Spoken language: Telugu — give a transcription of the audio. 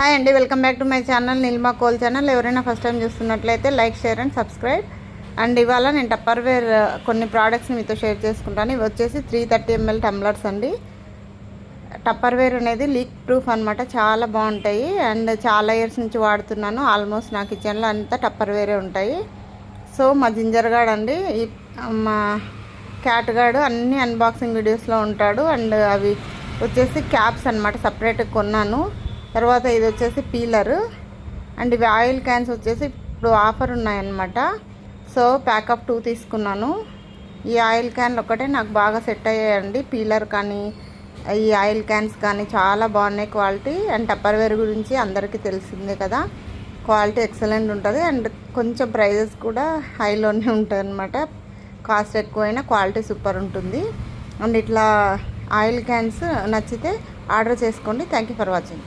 హాయ్ అండి, welcome back to my channel Neelima coal channel. ఎవరైనా ఫస్ట్ టైం చూస్తున్నట్లయితే like, share and subscribe. And ఇవాళ నేను టప్పర్వేర్ కొన్ని ప్రోడక్ట్స్ మీతో షేర్ చేసుకుంటాను. ఇవి వచ్చేసి 330 ml టంబ్లర్స్ అండి. టప్పర్వేర్ అనేది లీక్ ప్రూఫ్ అనమాట, చాలా బాగుంటాయి. అండ్ చాలా ఇయర్స్ నుంచి వాడుతున్నాను. ఆల్మోస్ట్ నా కిచెన్లో అంతా టప్పర్వేరే ఉంటాయి. సో మా జింజర్ గార్డ్ అండి, మా క్యాట్ గార్డు అన్ని అన్బాక్సింగ్ వీడియోస్లో ఉంటాడు. అండ్ అవి వచ్చేసి క్యాప్స్ అనమాట, సపరేట్గా కొన్నాను. తర్వాత ఇది వచ్చేసి పీలర్. అండ్ ఇవి ఆయిల్ క్యాన్స్ వచ్చేసి ఇప్పుడు ఆఫర్ ఉన్నాయన్నమాట. సో ప్యాకప్ 2 తీసుకున్నాను. ఈ ఆయిల్ క్యాన్లు ఒక్కటే నాకు బాగా సెట్ అయ్యాయండి. పీలర్ కానీ ఈ ఆయిల్ క్యాన్స్ కానీ చాలా బాగున్నాయి క్వాలిటీ. అండ్ టప్పర్వేర్ గురించి అందరికీ తెలిసిందే కదా, క్వాలిటీ ఎక్సలెంట్ ఉంటుంది. అండ్ కొంచెం ప్రైజెస్ కూడా హైలోనే ఉంటాయి అన్నమాట. కాస్ట్ ఎక్కువైనా క్వాలిటీ సూపర్ ఉంటుంది. అండ్ ఇట్లా ఆయిల్ క్యాన్స్ నచ్చితే ఆర్డర్ చేసుకోండి. Thank you for watching.